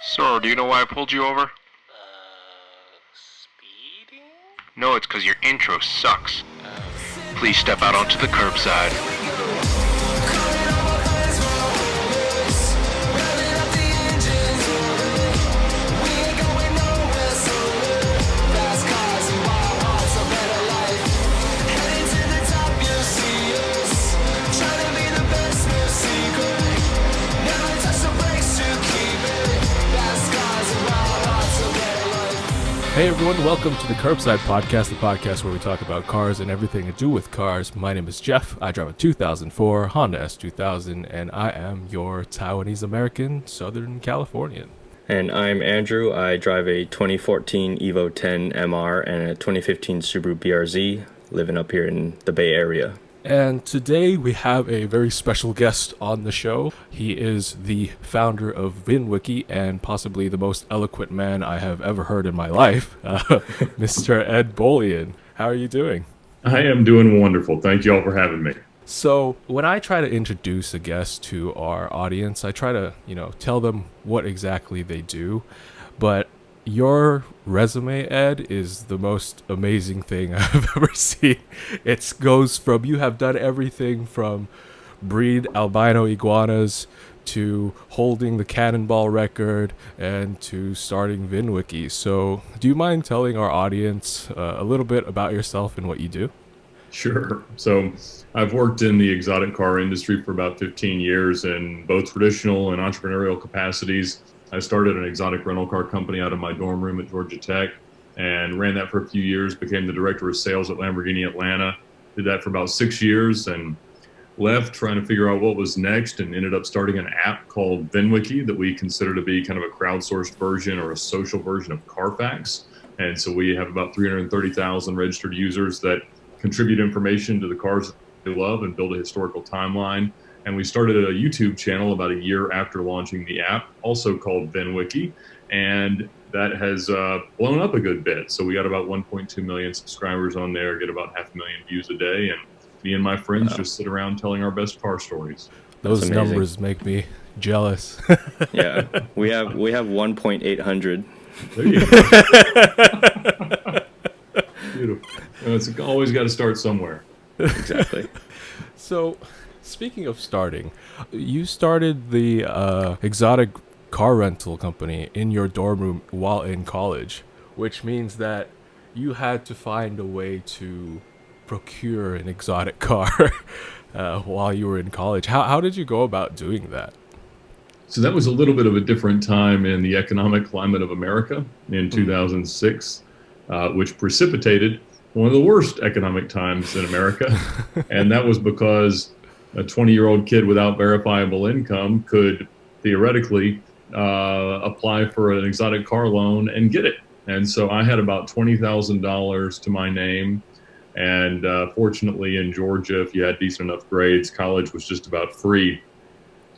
Sir, do you know why I pulled you over? Speeding? No, it's because your intro sucks. Oh. Please step out onto the curbside. Hey everyone, welcome to the Curbside Podcast, the podcast where we talk about cars and everything to do with cars. My name is Jeff. I drive a 2004 Honda S2000, and I am your Taiwanese American Southern Californian. And I'm Andrew. I drive a 2014 Evo 10 MR and a 2015 Subaru BRZ, living up here in the Bay Area. And today we have a very special guest on the show. He is the founder of VinWiki and possibly the most eloquent man I have ever heard in my life, Mr. Ed Bolian. How are you doing? I am doing wonderful. Thank you all for having me. So when I try to introduce a guest to our audience, I try to, tell them what exactly they do. But your resume, Ed, is the most amazing thing I've ever seen. It goes from, you have done everything from breed albino iguanas to holding the Cannonball record and to starting VinWiki. So do you mind telling our audience a little bit about yourself and what you do? Sure. So I've worked in the exotic car industry for about 15 years in both traditional and entrepreneurial capacities. I started an exotic rental car company out of my dorm room at Georgia Tech and ran that for a few years, became the director of sales at Lamborghini Atlanta, did that for about 6 years and left trying to figure out what was next and ended up starting an app called VinWiki that we consider to be kind of a crowdsourced version or a social version of Carfax. And so we have about 330,000 registered users that contribute information to the cars they love and build a historical timeline. And we started a YouTube channel about a year after launching the app, also called VinWiki, and that has blown up a good bit. So we got about 1.2 million subscribers on there, get about 500,000 views a day, and me and my friends just sit around telling our best car stories. Those numbers make me jealous. Yeah, we have 1.800. There you go. Beautiful. It's always got to start somewhere. Exactly. So, speaking of starting, you started the exotic car rental company in your dorm room while in college, which means that you had to find a way to procure an exotic car while you were in college. How did you go about doing that? So that was a little bit of a different time in the economic climate of America in 2006, which precipitated one of the worst economic times in America. And that was because a 20-year-old kid without verifiable income could theoretically apply for an exotic car loan and get it. And so I had about $20,000 to my name. And fortunately in Georgia, if you had decent enough grades, college was just about free.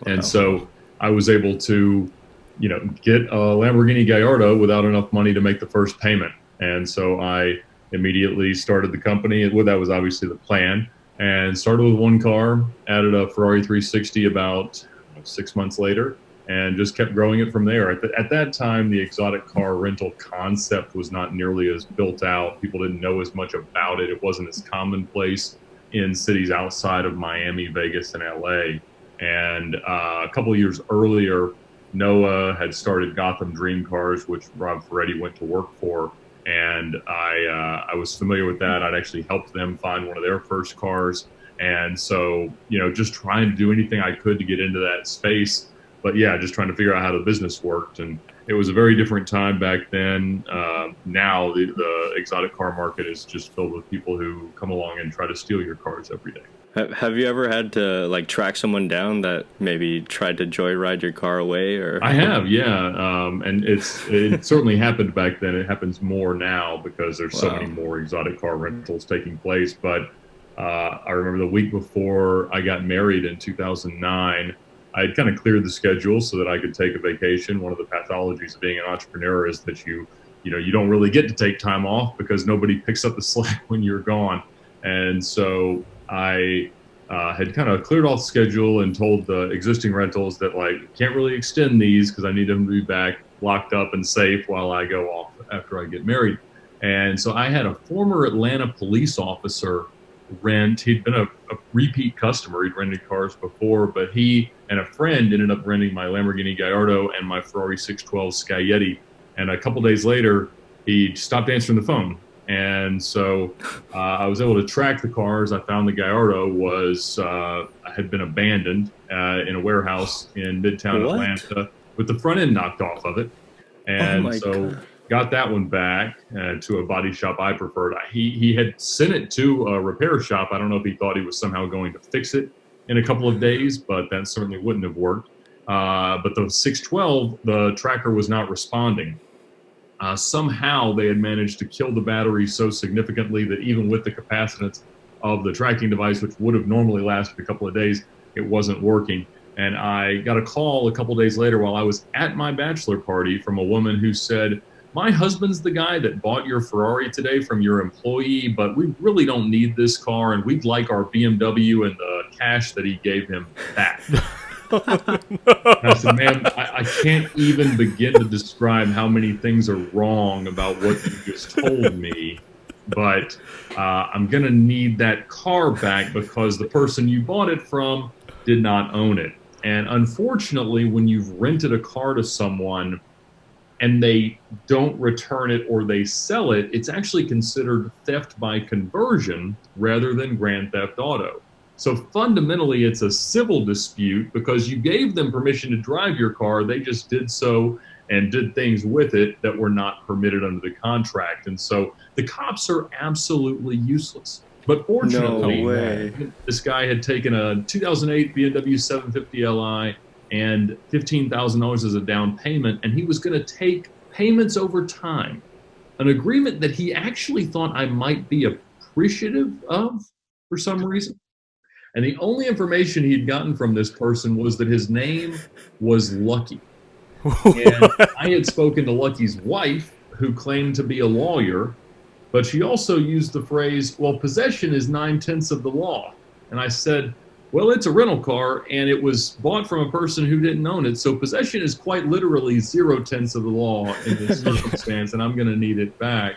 Wow. And so I was able to, get a Lamborghini Gallardo without enough money to make the first payment. And so I immediately started the company. Well, that was obviously the plan. And started with one car, added a Ferrari 360 about 6 months later, and just kept growing it from there. At that time, the exotic car rental concept was not nearly as built out. People didn't know as much about it. It wasn't as commonplace in cities outside of Miami, Vegas, and LA. And a couple of years earlier, Noah had started Gotham Dream Cars, which Rob Ferretti went to work for. And I was familiar with that. I'd actually helped them find one of their first cars. And so, just trying to do anything I could to get into that space. But yeah, just trying to figure out how the business worked. And it was a very different time back then. Now the exotic car market is just filled with people who come along and try to steal your cars every day. Have you ever had to track someone down that maybe tried to joyride your car away? Or I have, yeah, and it certainly happened back then. It happens more now because there's so many more exotic car rentals taking place. But I remember the week before I got married in 2009, I had kind of cleared the schedule so that I could take a vacation. One of the pathologies of being an entrepreneur is that you don't really get to take time off because nobody picks up the slack when you're gone. And so I had kind of cleared off the schedule and told the existing rentals that like can't really extend these because I need them to be back locked up and safe while I go off after I get married. And so I had a former Atlanta police officer rent. He'd been a repeat customer. He'd rented cars before, but he and a friend ended up renting my Lamborghini Gallardo and my Ferrari 612 Scaglietti. And a couple days later, he stopped answering the phone. And so I was able to track the cars. I found the Gallardo had been abandoned in a warehouse in Midtown Atlanta with the front end knocked off of it. And God. Got that one back to a body shop I preferred. He had sent it to a repair shop. I don't know if he thought he was somehow going to fix it in a couple of days, but that certainly wouldn't have worked. But the 612, the tracker was not responding. Somehow they had managed to kill the battery so significantly that even with the capacitance of the tracking device, which would have normally lasted a couple of days, it wasn't working. And I got a call a couple of days later while I was at my bachelor party from a woman who said, "My husband's the guy that bought your Ferrari today from your employee, but we really don't need this car, and we'd like our BMW and the cash that he gave him back." I said, "Man, I can't even begin to describe how many things are wrong about what you just told me, but I'm going to need that car back because the person you bought it from did not own it." And unfortunately, when you've rented a car to someone and they don't return it or they sell it, it's actually considered theft by conversion rather than grand theft auto. So fundamentally, it's a civil dispute because you gave them permission to drive your car. They just did so and did things with it that were not permitted under the contract. And so the cops are absolutely useless. But fortunately, this guy had taken a 2008 BMW 750 Li and $15,000 as a down payment, and he was going to take payments over time, an agreement that he actually thought I might be appreciative of for some reason. And the only information he'd gotten from this person was that his name was Lucky. And I had spoken to Lucky's wife, who claimed to be a lawyer, but she also used the phrase, "Well, possession is 9/10 of the law." And I said, "Well, it's a rental car, and it was bought from a person who didn't own it, so possession is quite literally 0/10 of the law in this circumstance, and I'm going to need it back."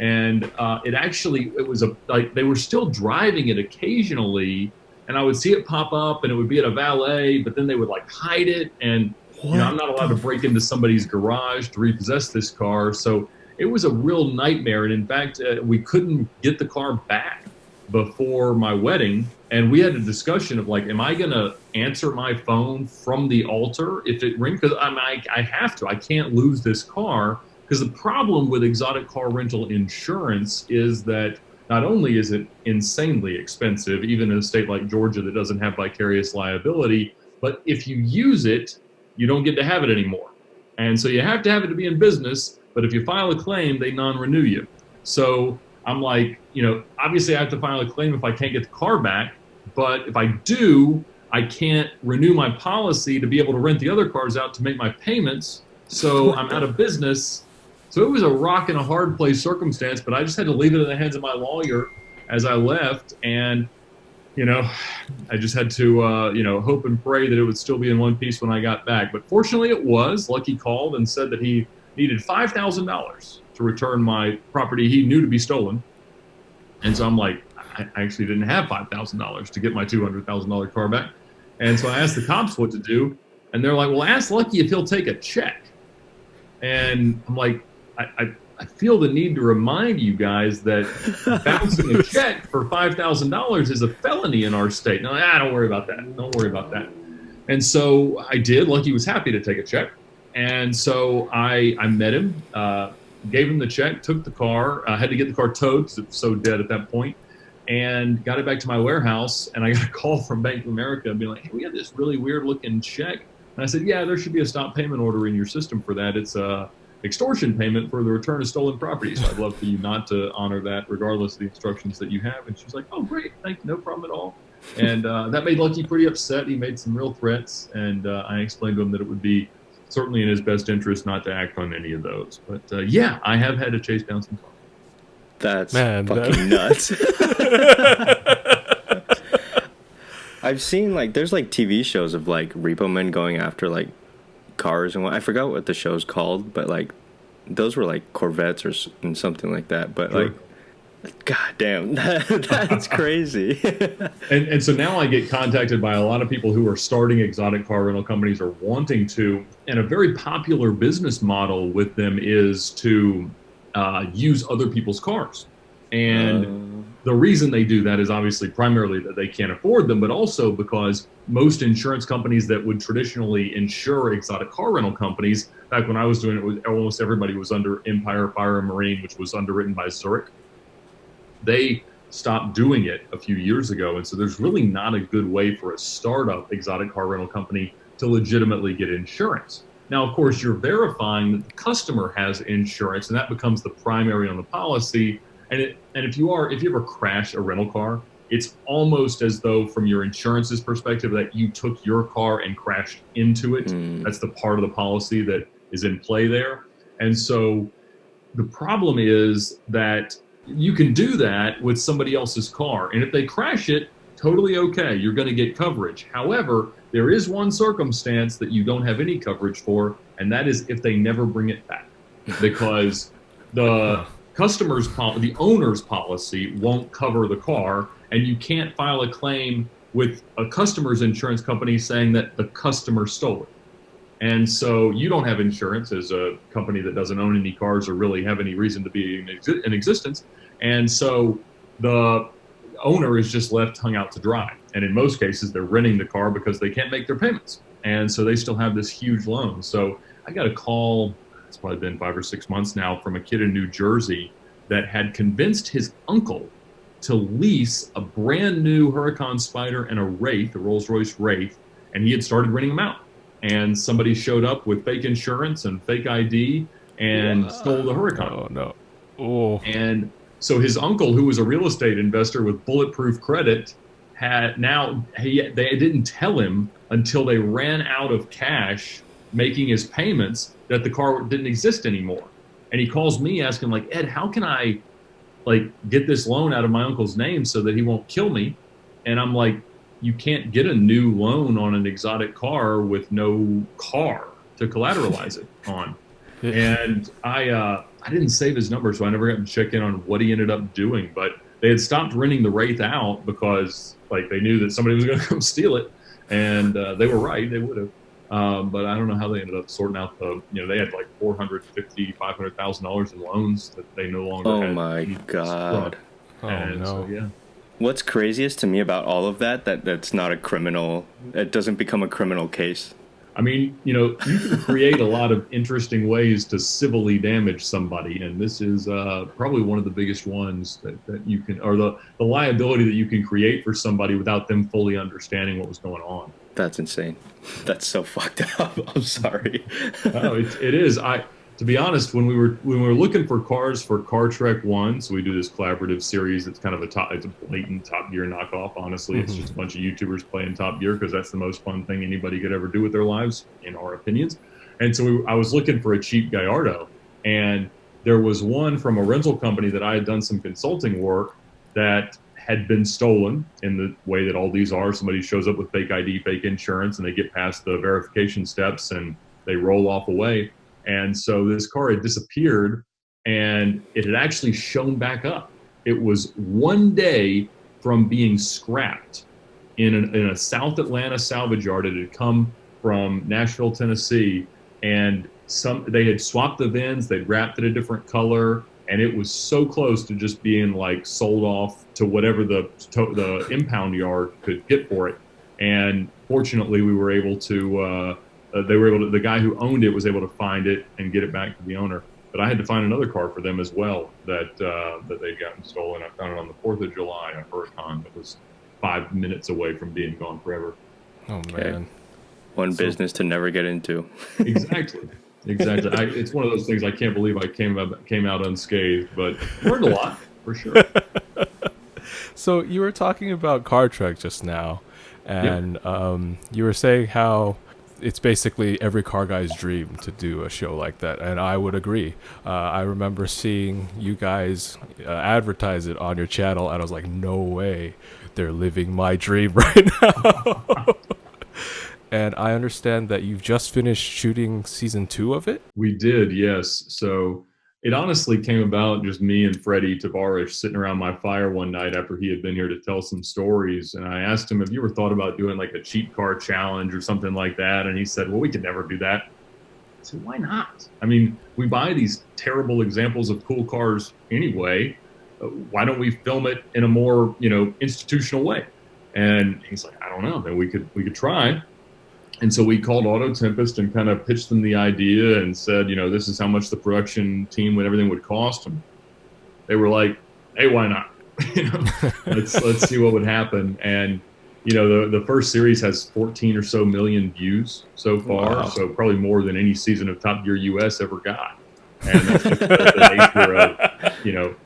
And it was like they were still driving it occasionally, and I would see it pop up, and it would be at a valet, but then they would like hide it, and I'm not allowed to break into somebody's garage to repossess this car, so it was a real nightmare. And in fact, we couldn't get the car back before my wedding, and we had a discussion of like, am I going to answer my phone from the altar if it rings? Because I have to. I can't lose this car, because the problem with exotic car rental insurance is that not only is it insanely expensive, even in a state like Georgia that doesn't have vicarious liability, but if you use it, you don't get to have it anymore. And so you have to have it to be in business, but if you file a claim, they non-renew you. So I'm like, obviously I have to file a claim if I can't get the car back, but if I do, I can't renew my policy to be able to rent the other cars out to make my payments, so I'm out of business. So it was a rock and a hard place circumstance, but I just had to leave it in the hands of my lawyer as I left, and I just had to hope and pray that it would still be in one piece when I got back. But fortunately it was. Lucky called and said that he needed $5,000 to return my property he knew to be stolen. And so I'm like, I actually didn't have $5,000 to get my $200,000 car back. And so I asked the cops what to do, and they're like, "Well, ask Lucky if he'll take a check." And I'm like, I feel the need to remind you guys that bouncing a check for $5,000 is a felony in our state. No, don't worry about that. Don't worry about that. And so I did. Lucky was happy to take a check. And so I met him, gave him the check, took the car. I had to get the car towed because it was so dead at that point, and got it back to my warehouse. And I got a call from Bank of America being like, "Hey, we had this really weird looking check." And I said, "Yeah, there should be a stop payment order in your system for that. It's a extortion payment for the return of stolen property. So I'd love for you not to honor that regardless of the instructions that you have." And she's like, "Oh, great. Thank you. No problem at all." And that made Lucky pretty upset. He made some real threats. And I explained to him that it would be certainly in his best interest not to act on any of those. But yeah, I have had to chase down some cars. That's fucking nuts. I've seen like there's like TV shows of like repo men going after like cars and what I forgot what the show's called, but like those were like Corvettes and something like that. But Sure. like, god damn, that's crazy. And so now I get contacted by a lot of people who are starting exotic car rental companies or wanting to. And a very popular business model with them is to use other people's cars. And the reason they do that is obviously primarily that they can't afford them, but also because most insurance companies that would traditionally insure exotic car rental companies, back when I was doing it, was almost everybody was under Empire Fire and Marine, which was underwritten by Zurich. They stopped doing it a few years ago. And so there's really not a good way for a startup exotic car rental company to legitimately get insurance. Now, of course, you're verifying that the customer has insurance, and that becomes the primary on the policy. And if you ever crash a rental car, it's almost as though from your insurance's perspective that you took your car and crashed into it. That's the part of the policy that is in play there. And so the problem is that you can do that with somebody else's car. And if they crash it, totally okay. You're going to get coverage. However, there is one circumstance that you don't have any coverage for, and that is if they never bring it back. Because the the owner's policy won't cover the car, and you can't file a claim with a customer's insurance company saying that the customer stole it. And so you don't have insurance as a company that doesn't own any cars or really have any reason to be in existence. And so the owner is just left hung out to dry. And in most cases, they're renting the car because they can't make their payments. And so they still have this huge loan. So I got a call, it's probably been 5 or 6 months now, from a kid in New Jersey that had convinced his uncle to lease a brand new Huracan Spider and a Wraith, a Rolls-Royce Wraith, and he had started renting them out. And somebody showed up with fake insurance and fake ID and stole the Huracan. Oh, no. Oh. And so his uncle, who was a real estate investor with bulletproof credit, they didn't tell him until they ran out of cash making his payments that the car didn't exist anymore. And he calls me asking, like, Ed, how can I get this loan out of my uncle's name so that he won't kill me? And I'm like, you can't get a new loan on an exotic car with no car to collateralize it on. And I didn't save his number, so I never got to check in on what he ended up doing. But they had stopped renting the Wraith out because they knew that somebody was going to come steal it, and they were right; they would have. But I don't know how they ended up sorting out they had like $450,000-$500,000 in loans that they no longer had. Oh my god! And so, yeah. What's craziest to me about all of that's not a criminal, it doesn't become a criminal case. I mean, you can create a lot of interesting ways to civilly damage somebody, and this is probably one of the biggest ones that you can, or the liability that you can create for somebody without them fully understanding what was going on. That's insane. That's so fucked up. I'm sorry. No, it is. To be honest, when we were looking for cars for Car Trek 1, so we do this collaborative series that's kind of it's a blatant Top Gear knockoff, honestly. It's just a bunch of YouTubers playing Top Gear because that's the most fun thing anybody could ever do with their lives, in our opinions. And so I was looking for a cheap Gallardo, and there was one from a rental company that I had done some consulting work that had been stolen in the way that all these are. Somebody shows up with fake ID, fake insurance, and they get past the verification steps and they roll off away. And so this car had disappeared, and it had actually shown back up. It was one day from being scrapped in a South Atlanta salvage yard. It had come from Nashville, Tennessee, and they had swapped the VINs, they'd wrapped it a different color, and it was so close to just being sold off to whatever the impound yard could get for it. And fortunately, we were able to. The guy who owned it was able to find it and get it back to the owner. But I had to find another car for them as well that they'd gotten stolen. I found it on the 4th of July, a Huracan that was 5 minutes away from being gone forever. Oh, man. One business to never get into. Exactly. It's one of those things I can't believe I came out unscathed, but learned a lot, for sure. So you were talking about Car Trek just now, and you were saying how it's basically every car guy's dream to do a show like that, and I would agree. I remember seeing you guys advertise it on your channel, and I was like, no way, they're living my dream right now. And I understand that you've just finished shooting season 2 of it. We did, yes. So it honestly came about just me and Freddie Tavarish sitting around my fire one night after he had been here to tell some stories. And I asked him, have you ever thought about doing like a cheap car challenge or something like that? And he said, well, we could never do that. I said, why not? I mean, we buy these terrible examples of cool cars anyway. Why don't we film it in a more, institutional way? And he's like, I don't know, then we could try. And so we called Auto Tempest and kind of pitched them the idea and said, this is how much the production team and everything would cost. And they were like, hey, why not? Let's see what would happen. And, the first series has 14 or so million views so far. Wow. So probably more than any season of Top Gear US ever got. And that's just the nature of,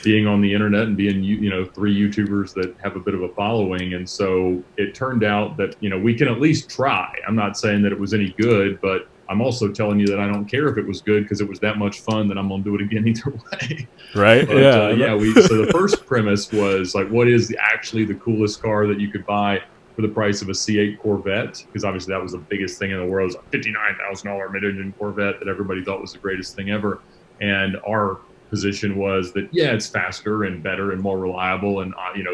being on the internet and being, 3 YouTubers that have a bit of a following. And so it turned out that, we can at least try. I'm not saying that it was any good, but I'm also telling you that I don't care if it was good because it was that much fun that I'm going to do it again either way. Right. But, so the first premise was like, what is actually the coolest car that you could buy for the price of a C8 Corvette? Because obviously that was the biggest thing in the world. It was a $59,000 mid-engine Corvette that everybody thought was the greatest thing ever. And our position was that, it's faster and better and more reliable and,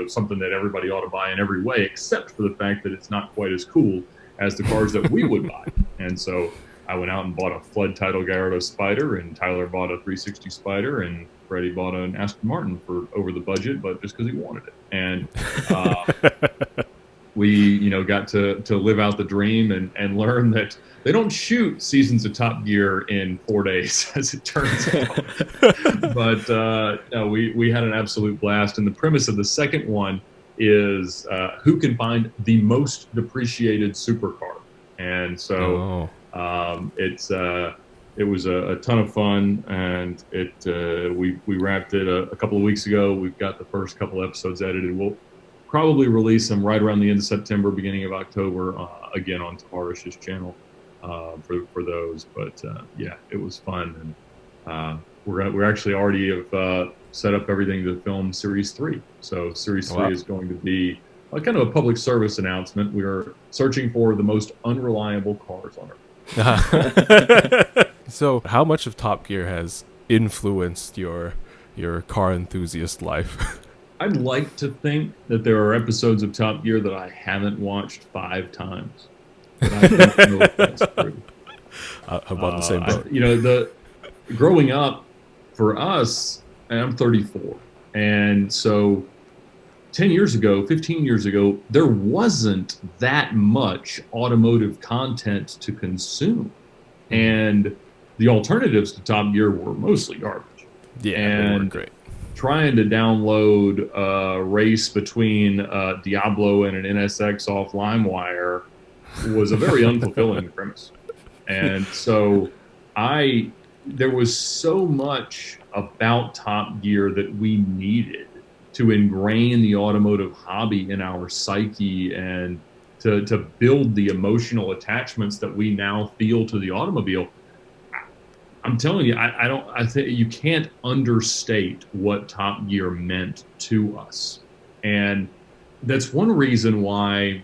something that everybody ought to buy in every way, except for the fact that it's not quite as cool as the cars that we would buy. And so I went out and bought a Flood Title Gallardo Spider, and Tyler bought a 360 Spider, and Freddie bought an Aston Martin for over the budget, but just because he wanted it. And we, got to live out the dream and learn that they don't shoot seasons of Top Gear in 4 days, as it turns out. But no, we had an absolute blast. And the premise of the second one is who can find the most depreciated supercar. And so it was a ton of fun, and we wrapped it a couple of weeks ago. We've got the first couple episodes edited. We'll probably release them right around the end of September, beginning of October, again on Tavarish's channel. For those, but it was fun, and we're actually already have set up everything to film Series 3. So Series 3 is going to be kind of a public service announcement. We are searching for the most unreliable cars on Earth. So, how much of Top Gear has influenced your car enthusiast life? I'd like to think that there are episodes of Top Gear that I haven't watched 5 times. But I don't know if that's true. I'm on the same boat. Growing up for us, and I'm 34, and so 10 years ago, 15 years ago, there wasn't that much automotive content to consume, and the alternatives to Top Gear were mostly garbage. Yeah, and they were great. Trying to download a race between Diablo and an NSX off LimeWire was a very unfulfilling premise. And so there was so much about Top Gear that we needed to ingrain the automotive hobby in our psyche and to build the emotional attachments that we now feel to the automobile. I'm telling you, I think you can't understate what Top Gear meant to us. And that's one reason why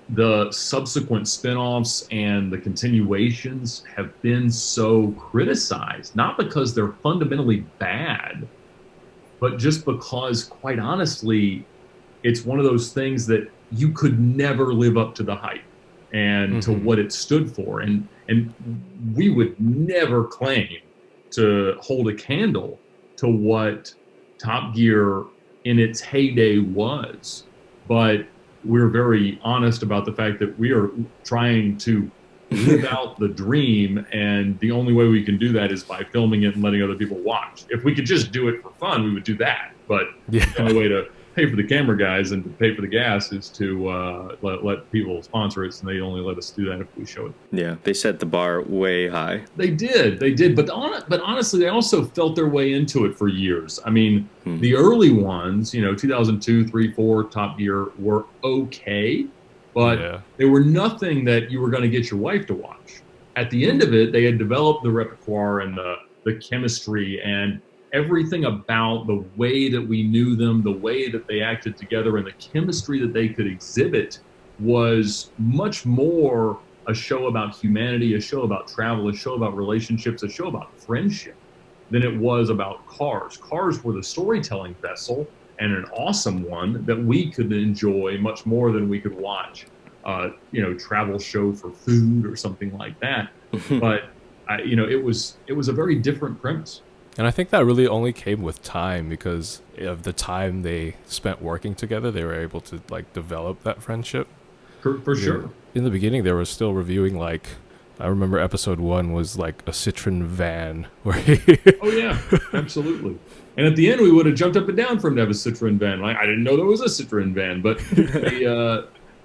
the subsequent spin-offs and the continuations have been so criticized, not because they're fundamentally bad, but just because, quite honestly, it's one of those things that you could never live up to the hype and to what it stood for. And we would never claim to hold a candle to what Top Gear in its heyday was. But we're very honest about the fact that we are trying to live out the dream, and the only way we can do that is by filming it and letting other people watch. If we could just do it for fun, we would do that. But the only way to pay for the camera guys and to pay for the gas is to let people sponsor it, and they only let us do that if we show it. Yeah, they set the bar way high. They did, but honestly, they also felt their way into it for years. I mean, the early ones, 2002, 3, 4, Top Gear were okay, but Yeah. they were nothing that you were going to get your wife to watch. At the end of it, they had developed the repertoire and the chemistry and everything about the way that we knew them, the way that they acted together, and the chemistry that they could exhibit was much more a show about humanity, a show about travel, a show about relationships, a show about friendship than it was about cars. Cars were the storytelling vessel, and an awesome one that we could enjoy much more than we could watch, travel show for food or something like that. But it was a very different premise. And I think that really only came with time because of the time they spent working together. They were able to like develop that friendship. For sure. In the beginning, they were still reviewing like, I remember episode 1 was like a Citroen van where Oh yeah, absolutely. And at the end, we would have jumped up and down for him to have a Citroen van. Like, I didn't know there was a Citroen van, but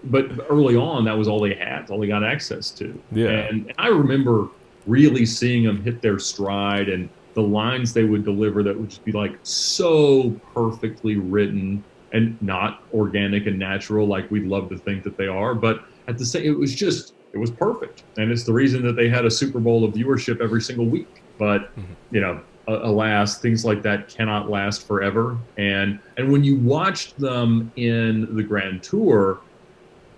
but early on, that was all they had, all they got access to. Yeah. And I remember really seeing them hit their stride and the lines they would deliver that would just be like so perfectly written and not organic and natural like we'd love to think that they are. But at the same, it was perfect. And it's the reason that they had a Super Bowl of viewership every single week. But, alas, things like that cannot last forever. And when you watched them in the Grand Tour,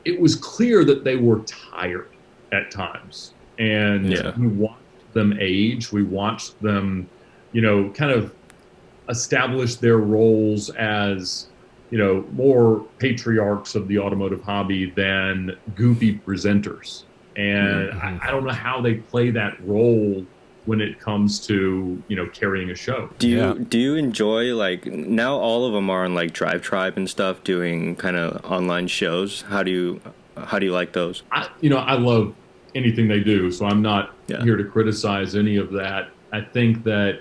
it was clear that they were tired at times. And we watched them age. We watched them, kind of establish their roles as, more patriarchs of the automotive hobby than goofy presenters. And I don't know how they play that role when it comes to, carrying a show. Do you enjoy, like, now all of them are on like Drive Tribe and stuff doing kind of online shows? How do you like those? I love anything they do, so I'm not here to criticize any of that. I think that,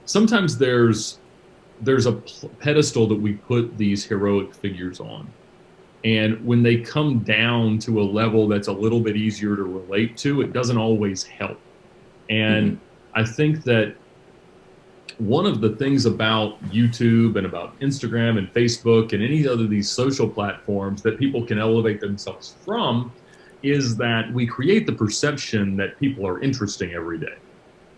sometimes there's a pedestal that we put these heroic figures on. And when they come down to a level that's a little bit easier to relate to, it doesn't always help. And I think that one of the things about YouTube and about Instagram and Facebook and any other of these social platforms that people can elevate themselves from is that we create the perception that people are interesting every day.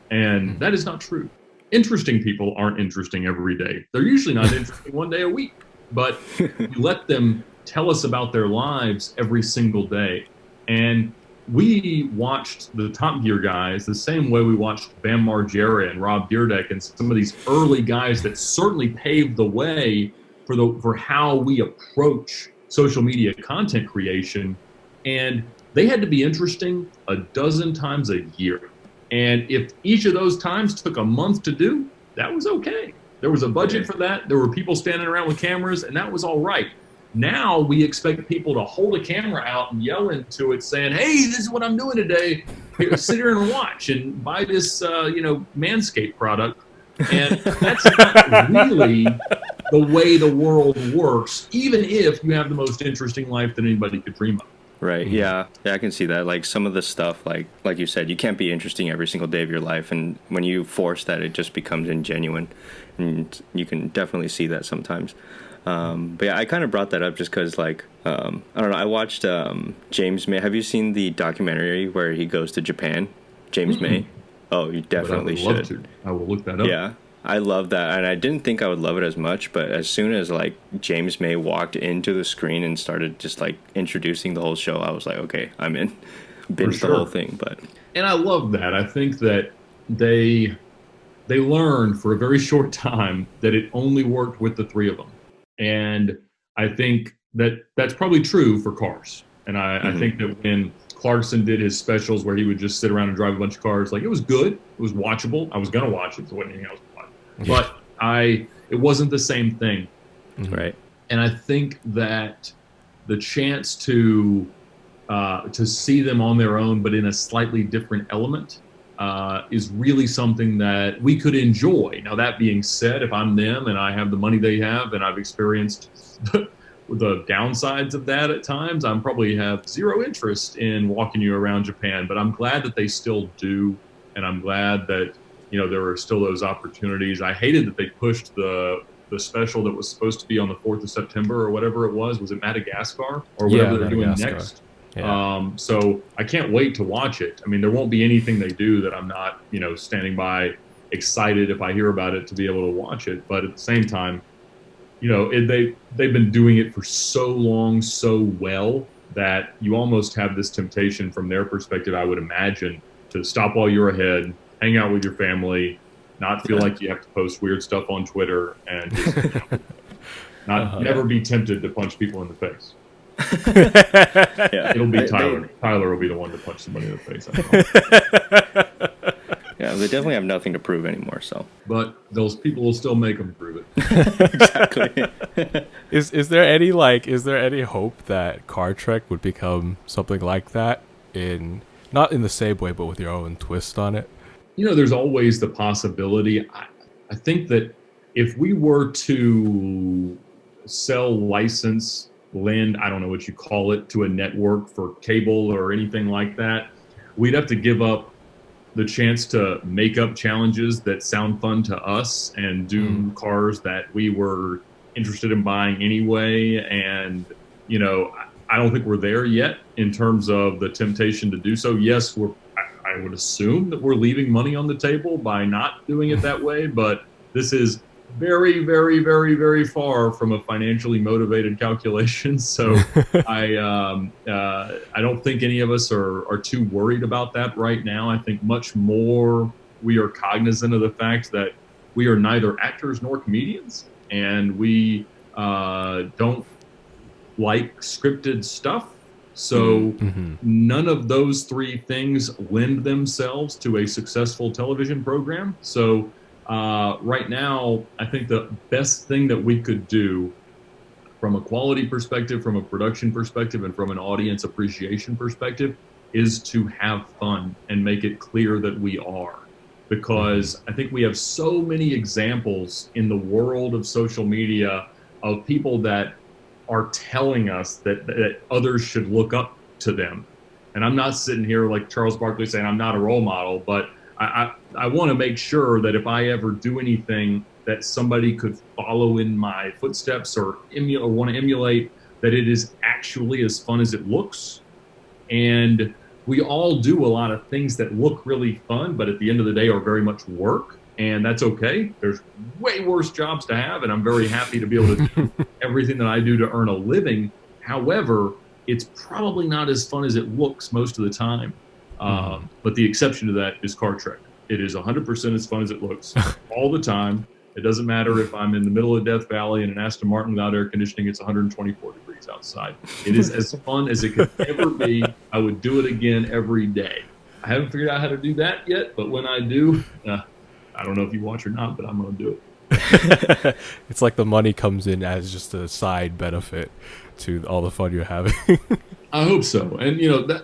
And that is not true. Interesting people aren't interesting every day. They're usually not interesting one day a week, but you let them tell us about their lives every single day. And we watched the Top Gear guys the same way we watched Bam Margera and Rob Dyrdek and some of these early guys that certainly paved the way for how we approach social media content creation. And they had to be interesting a dozen times a year. And if each of those times took a month to do, that was okay. There was a budget for that. There were people standing around with cameras, and that was all right. Now we expect people to hold a camera out and yell into it saying, hey, this is what I'm doing today. Here, sit here and watch and buy this, Manscaped product. And that's not really the way the world works, even if you have the most interesting life that anybody could dream of. Right. Yeah, I can see that. Like some of the stuff, like you said, you can't be interesting every single day of your life. And when you force that, it just becomes ingenuine. And you can definitely see that sometimes. But yeah, I kind of brought that up just because, like, I don't know. I watched James May. Have you seen the documentary where he goes to Japan? James May? Oh, you definitely should. I will look that up. Yeah, I love that. And I didn't think I would love it as much, but as soon as, like, James May walked into the screen and started just, like, introducing the whole show, I was like, okay, I'm in. Binge the whole thing. And I love that. I think that they learned for a very short time that it only worked with the three of them. And I think that that's probably true for cars. And I think that when Clarkson did his specials where he would just sit around and drive a bunch of cars, like, it was good. It was watchable. I was going to watch it, so wasn't anything else to watch. But it wasn't the same thing. Right. And I think that the chance to see them on their own, but in a slightly different element, is really something that we could enjoy. Now, that being said, if I'm them and I have the money they have and I've experienced the downsides of that at times, I'm probably have zero interest in walking you around Japan. But I'm glad that they still do. And I'm glad that, there are still those opportunities. I hated that they pushed the the special that was supposed to be on the 4th of September or whatever it was. Was it Madagascar or whatever they're doing Madagascar. next? Yeah. So I can't wait to watch it. I mean, there won't be anything they do that I'm not, standing by excited if I hear about it to be able to watch it. But at the same time, they've been doing it for so long, so well, that you almost have this temptation from their perspective, I would imagine, to stop while you're ahead, hang out with your family, not feel like you have to post weird stuff on Twitter, and just never be tempted to punch people in the face. It'll be Tyler. Tyler will be the one to punch somebody in the face. Yeah, they definitely have nothing to prove anymore. So, but those people will still make them prove it. Exactly. Is there any hope that Car Trek would become something like that, not in the same way, but with your own twist on it? There's always the possibility. I think that if we were to sell, license, lend, I don't know what you call it, to a network for cable or anything like that, we'd have to give up the chance to make up challenges that sound fun to us and do cars that we were interested in buying anyway. And, I don't think we're there yet in terms of the temptation to do so. Yes, I would assume that we're leaving money on the table by not doing it that way, but this is very, very, very, very far from a financially motivated calculation. So I don't think any of us are too worried about that right now. I think much more we are cognizant of the fact that we are neither actors nor comedians, and we don't like scripted stuff. So none of those three things lend themselves to a successful television program. So right now, I think the best thing that we could do from a quality perspective, from a production perspective, and from an audience appreciation perspective is to have fun and make it clear that we are. Because I think we have so many examples in the world of social media of people that are telling us that others should look up to them. And I'm not sitting here like Charles Barkley saying I'm not a role model, but I want to make sure that if I ever do anything that somebody could follow in my footsteps or want to emulate, that it is actually as fun as it looks. And we all do a lot of things that look really fun, but at the end of the day are very much work. And that's okay. There's way worse jobs to have, and I'm very happy to be able to do everything that I do to earn a living. However, it's probably not as fun as it looks most of the time. But the exception to that is Car Trek. It is 100% as fun as it looks all the time. It doesn't matter if I'm in the middle of Death Valley in an Aston Martin without air conditioning, it's 124 degrees outside. It is as fun as it could ever be. I would do it again every day. I haven't figured out how to do that yet, but when I do, I don't know if you watch or not, but I'm going to do it. It's like the money comes in as just a side benefit to all the fun you're having. I hope so. And,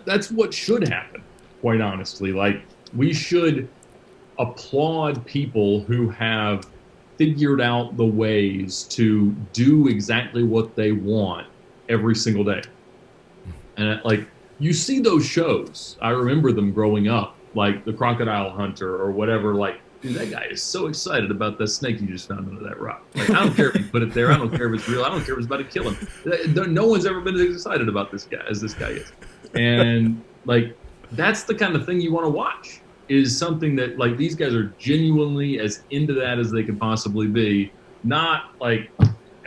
that's what should happen, quite honestly. Like, we should applaud people who have figured out the ways to do exactly what they want every single day. And, you see those shows. I remember them growing up, like The Crocodile Hunter or whatever, dude, that guy is so excited about that snake you just found under that rock. I don't care if you put it there. I don't care if it's real. I don't care if it's about to kill him. No one's ever been as excited about this guy as this guy is. And, that's the kind of thing you want to watch, is something that, these guys are genuinely as into that as they could possibly be. Not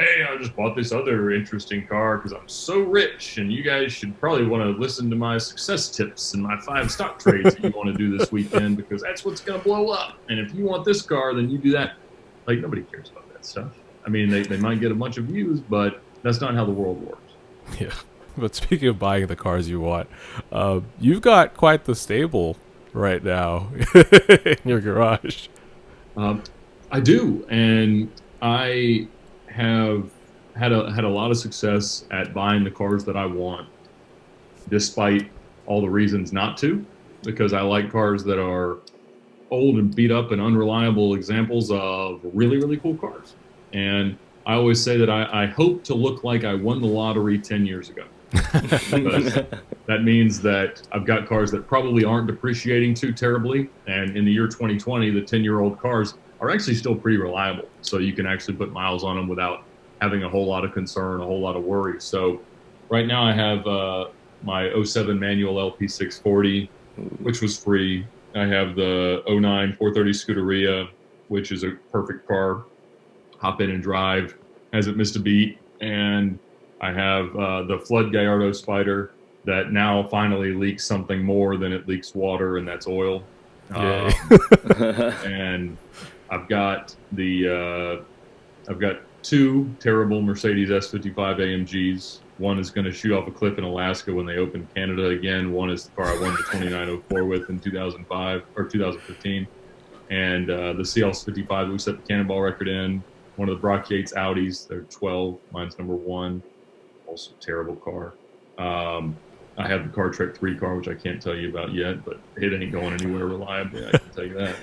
hey, I just bought this other interesting car because I'm so rich, and you guys should probably want to listen to my success tips and my 5 stock trades that you want to do this weekend because that's what's going to blow up. And if you want this car, then you do that. Nobody cares about that stuff. I mean, they might get a bunch of views, but that's not how the world works. Yeah. But speaking of buying the cars you want, you've got quite the stable right now in your garage. I do, and I have had a lot of success at buying the cars that I want, despite all the reasons not to, because I like cars that are old and beat up and unreliable examples of really, really cool cars. And I always say that I hope to look like I won the lottery 10 years ago. Because that means that I've got cars that probably aren't depreciating too terribly. And in the year 2020, the 10-year-old cars are actually still pretty reliable. So you can actually put miles on them without having a whole lot of concern, a whole lot of worry. So right now I have my '07 manual LP640, which was free. I have the '09 430 Scuderia, which is a perfect car. Hop in and drive, hasn't missed a beat. And I have the Flood Gallardo Spider that now finally leaks something more than it leaks water, and that's oil. Yay. And I've got two terrible Mercedes S55 AMGs. One is going to shoot off a cliff in Alaska when they open Canada again. One is the car I won the 2904 with in 2005 or 2015. And the CL55 we set the Cannonball record in. One of the Brock Yates Audis. They're 12. Mine's number 1. Also a terrible car. I have the Car Trek 3 car, which I can't tell you about yet, but it ain't going anywhere reliably, I can tell you that.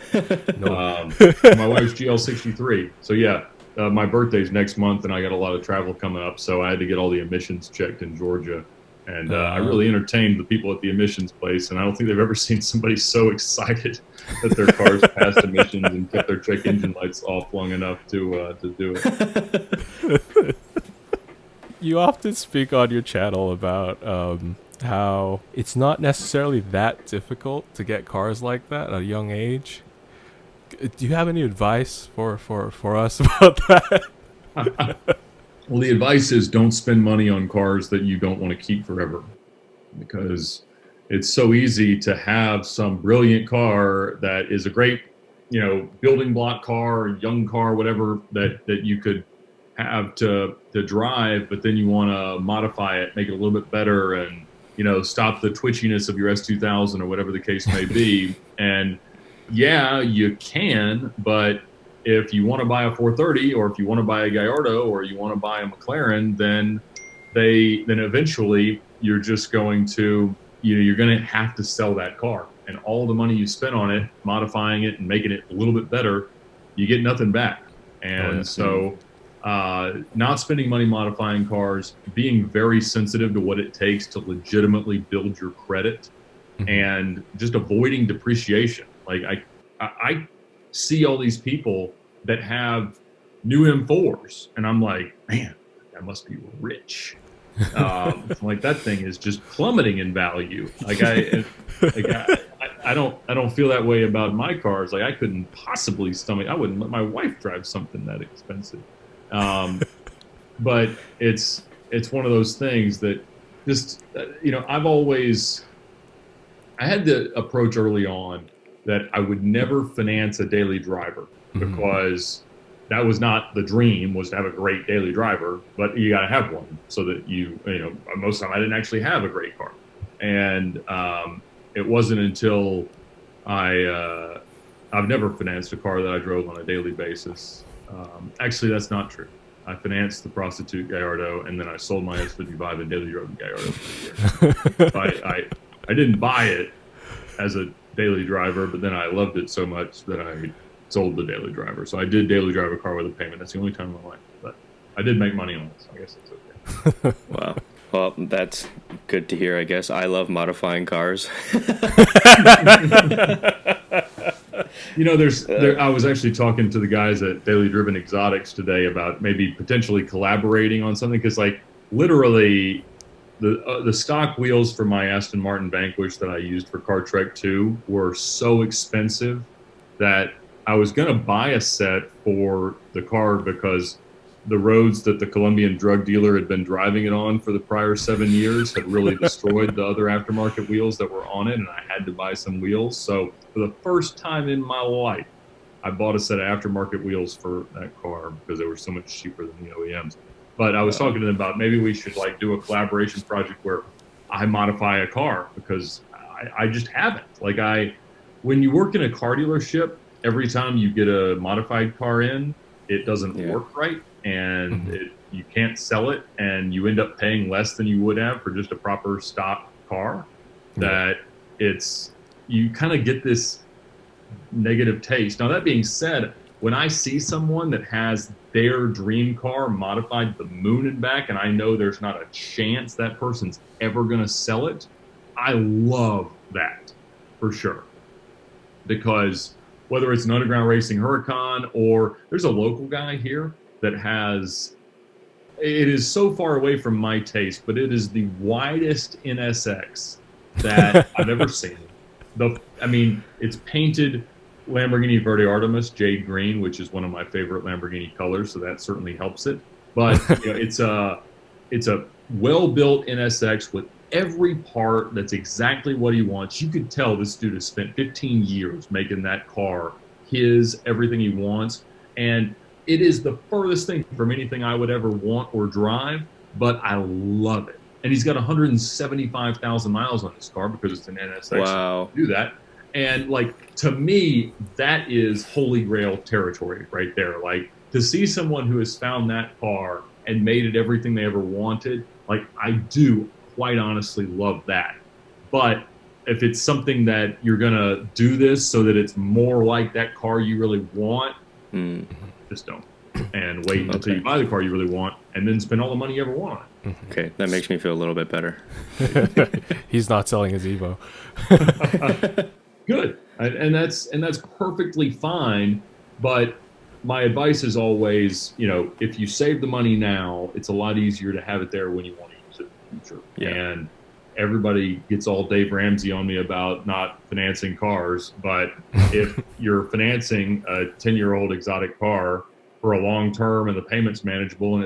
My wife's GL63. So yeah, my birthday's next month, and I got a lot of travel coming up, so I had to get all the emissions checked in Georgia. And I really entertained the people at the emissions place, and I don't think they've ever seen somebody so excited that their cars passed emissions and kept their check engine lights off long enough to do it. You often speak on your channel about how it's not necessarily that difficult to get cars like that at a young age. Do you have any advice for us about that? Well, the advice is don't spend money on cars that you don't want to keep forever, because it's so easy to have some brilliant car that is a great, building block car, young car, whatever that you could have to drive, but then you want to modify it, make it a little bit better, and stop the twitchiness of your S2000 or whatever the case may be. And yeah, you can, but if you want to buy a 430, or if you want to buy a Gallardo, or you want to buy a McLaren, then eventually you're just going to, you're going to have to sell that car, and all the money you spent on it, modifying it and making it a little bit better, you get nothing back. And not spending money modifying cars, being very sensitive to what it takes to legitimately build your credit, and just avoiding depreciation. Like I see all these people that have new M4s, and I'm like, man, that must be rich. Like that thing is just plummeting in value. I don't feel that way about my cars. Like I couldn't possibly stomach. I wouldn't let my wife drive something that expensive. But it's one of those things that just I had the approach early on that I would never finance a daily driver, because that was not the dream, was to have a great daily driver, but you got to have one so that most of the time I didn't actually have a great car. And it wasn't until I've never financed a car that I drove on a daily basis. Actually, that's not true. I financed the prostitute Gallardo, and then I sold my S55 and daily drove the Gallardo for a year. So I didn't buy it as a daily driver, but then I loved it so much that I sold the daily driver. So I did daily drive a car with a payment. That's the only time in my life. But I did make money on it, so I guess it's okay. Wow. Well, that's good to hear, I guess. I love modifying cars. I was actually talking to the guys at Daily Driven Exotics today about maybe potentially collaborating on something, because literally the stock wheels for my Aston Martin Vanquish that I used for Car Trek 2 were so expensive that I was going to buy a set for the car, because the roads that the Colombian drug dealer had been driving it on for the prior 7 years had really destroyed the other aftermarket wheels that were on it, and I had to buy some wheels. So for the first time in my life, I bought a set of aftermarket wheels for that car because they were so much cheaper than the OEMs. But I was talking to them about maybe we should do a collaboration project where I modify a car, because I just haven't. When you work in a car dealership, every time you get a modified car in, it doesn't work right, and you can't sell it, and you end up paying less than you would have for just a proper stock car. That you kind of get this negative taste. Now, that being said, when I see someone that has their dream car modified to the moon and back, and I know there's not a chance that person's ever going to sell it, I love that for sure. Because whether it's an underground racing Huracan or there's a local guy here that has, it is so far away from my taste, but it is the widest NSX that I've ever seen. It's painted Lamborghini Verde Artemis jade green, which is one of my favorite Lamborghini colors, so that certainly helps it. But it's a well-built NSX with every part that's exactly what he wants. You could tell this dude has spent 15 years making that car everything he wants, and it is the furthest thing from anything I would ever want or drive, but I love it. And he's got 175,000 miles on this car because it's an NSX. Wow. Do that. And like, to me, that is holy grail territory right there. Like, to see someone who has found that car and made it everything they ever wanted, like, I do quite honestly love that. But if it's something that you're gonna do this so that it's more like that car you really want, just don't. And wait until you buy the car you really want, and then spend all the money you ever want on it. Okay, that makes me feel a little bit better. He's not selling his Evo. Good, and that's perfectly fine. But my advice is always, if you save the money now, it's a lot easier to have it there when you want to use it in the future. Yeah. And everybody gets all Dave Ramsey on me about not financing cars, but if you're financing a 10-year-old exotic car for a long term and the payment's manageable and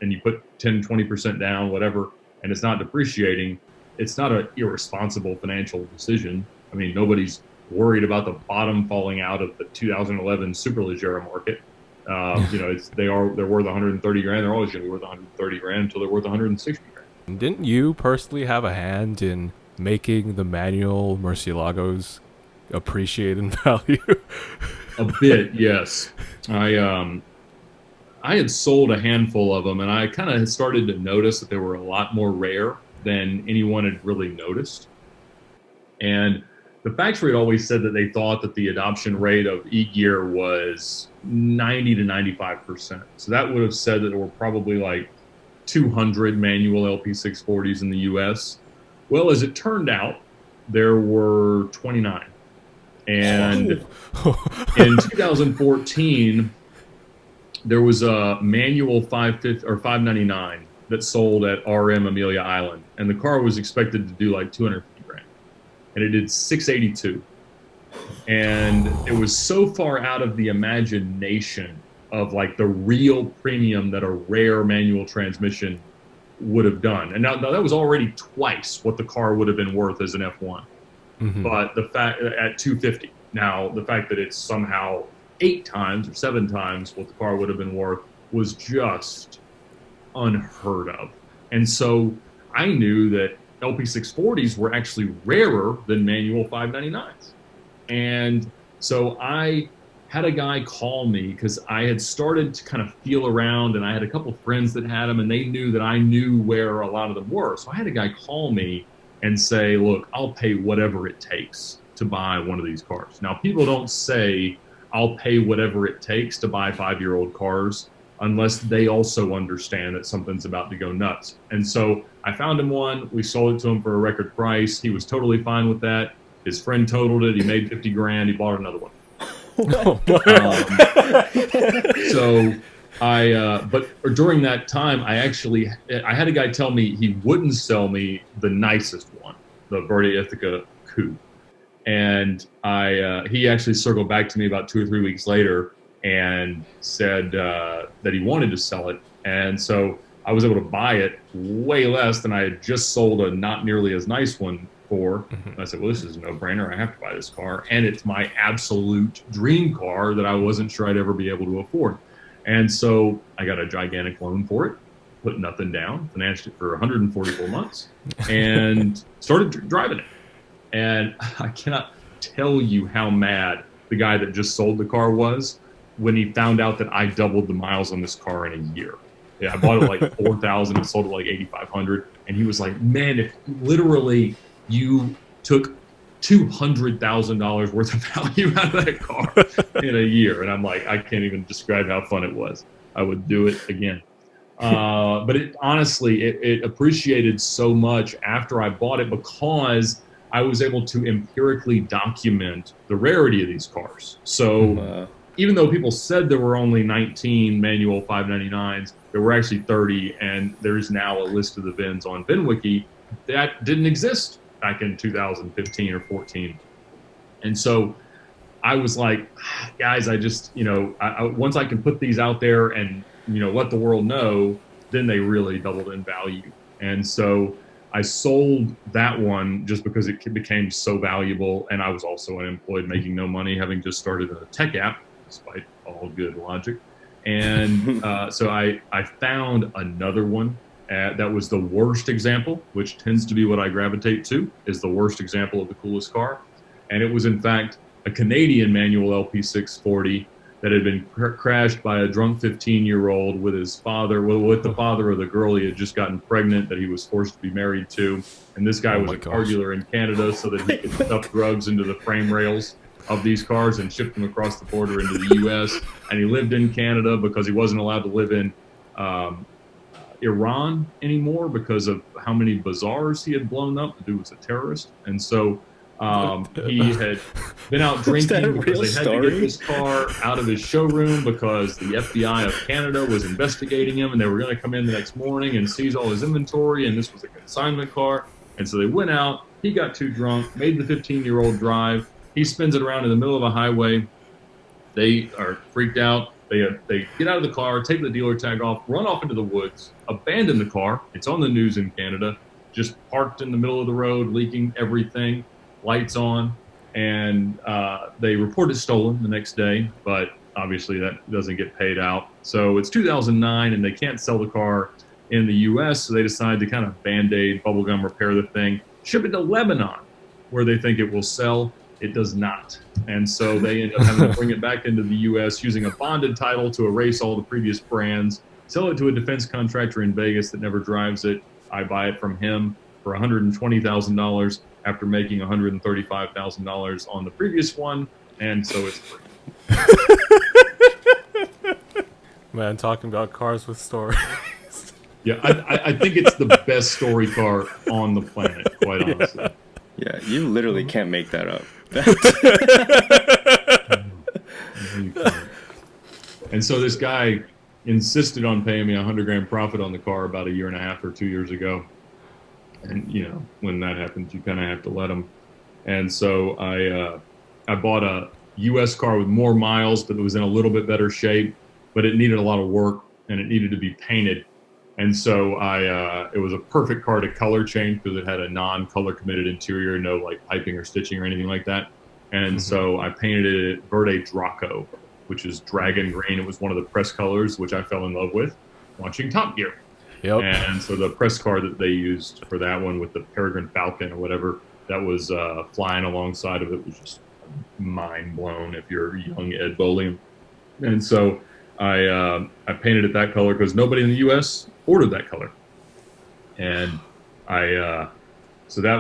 and you put 10-20% down, whatever, and it's not depreciating, it's not an irresponsible financial decision. I mean, nobody's worried about the bottom falling out of the 2011 Superleggera market. They're worth 130 grand. They're always going to be worth 130 grand until they're worth 160 grand. Didn't you personally have a hand in making the manual Murcielagos appreciate in value? A bit, yes. I had sold a handful of them, and I kind of started to notice that they were a lot more rare than anyone had really noticed. And the factory had always said that they thought that the adoption rate of e-gear was 90 to 95%. So that would have said that there were probably like 200 manual LP640s in the US. Well, as it turned out, there were 29. And in 2014, there was a manual 550 or 599 that sold at RM Amelia Island, and the car was expected to do like 250 grand, and it did 682. And it was so far out of the imagination of like the real premium that a rare manual transmission would have done. And now that was already twice what the car would have been worth as an F1. But the fact at 250, now the fact that it's somehow 8 times or 7 times what the car would have been worth was just unheard of. And so I knew that LP640s were actually rarer than manual 599s. And so I had a guy call me because I had started to kind of feel around, and I had a couple friends that had them, and they knew that I knew where a lot of them were. So I had a guy call me and say, look, I'll pay whatever it takes to buy one of these cars. Now, people don't say, I'll pay whatever it takes to buy 5-year-old cars unless they also understand that something's about to go nuts. And so I found him one. We sold it to him for a record price. He was totally fine with that. His friend totaled it. He made 50 grand. He bought another one. But during that time, I had a guy tell me he wouldn't sell me the nicest one, the Verde Ithaca Coupe. And he actually circled back to me about 2 or 3 weeks later and said that he wanted to sell it. And so I was able to buy it way less than I had just sold a not nearly as nice one for. And I said, well, this is a no-brainer. I have to buy this car. And it's my absolute dream car that I wasn't sure I'd ever be able to afford. And so I got a gigantic loan for it, put nothing down, financed it for 144 months, and started driving it. And I cannot tell you how mad the guy that just sold the car was when he found out that I doubled the miles on this car in a year. Yeah, I bought it like 4,000 and sold it like 8,500. And he was like, man, if literally you took $200,000 worth of value out of that car in a year. And I'm like, I can't even describe how fun it was. I would do it again. But it honestly, it appreciated so much after I bought it because I was able to empirically document the rarity of these cars. So even though people said there were only 19 manual 599s, there were actually 30, and there's now a list of the VINs on VinWiki that didn't exist back in 2015 or 14. And so I was like, guys, I just, once I can put these out there and, let the world know, then they really doubled in value. And so I sold that one just because it became so valuable. And I was also unemployed, making no money, having just started a tech app, despite all good logic. And so I found another one that was the worst example, which tends to be what I gravitate to, is the worst example of the coolest car. And it was, in fact, a Canadian manual LP640 that had been crashed by a drunk 15-year-old with his father, with the father of the girl he had just gotten pregnant that he was forced to be married to. And this guy was a car dealer in Canada so that he could stuff drugs into the frame rails of these cars and ship them across the border into the U.S. And he lived in Canada because he wasn't allowed to live in Iran anymore because of how many bazaars he had blown up. The dude was a terrorist. And so he had been out drinking because they had to get this car out of his showroom because the FBI of Canada was investigating him, and they were going to come in the next morning and seize all his inventory, and this was a consignment car. And so they went out, he got too drunk, made the 15-year-old drive. He spins it around in the middle of a highway. They are freaked out. They get out of the car, take the dealer tag off, run off into the woods, abandon the car. It's on the news in Canada, just parked in the middle of the road, leaking everything. Lights on, and they report it stolen the next day, but obviously that doesn't get paid out. So it's 2009, and they can't sell the car in the U.S., so they decide to kind of Band-Aid, bubblegum repair the thing, ship it to Lebanon, where they think it will sell. It does not. And so they end up having to bring it back into the U.S. using a bonded title to erase all the previous brands, sell it to a defense contractor in Vegas that never drives it. I buy it from him for $120,000 after making $135,000 on the previous one, and so it's free. Man, talking about cars with stories. Yeah, I think it's the best story car on the planet, quite honestly. Yeah, you literally can't make that up. And so this guy insisted on paying me $100,000 profit on the car about a year and a half or 2 years ago. And, when that happens, you kind of have to let them. And so I bought a U.S. car with more miles, but it was in a little bit better shape, but it needed a lot of work, and it needed to be painted. And so it was a perfect car to color change because it had a non-color committed interior, no like piping or stitching or anything like that. And so I painted it Verde Draco, which is dragon green. It was one of the press colors, which I fell in love with watching Top Gear. Yep. And so the press car that they used for that one with the Peregrine Falcon or whatever that was flying alongside of it was just mind blown if you're young Ed Bolian. And so I painted it that color because nobody in the U.S. ordered that color. And so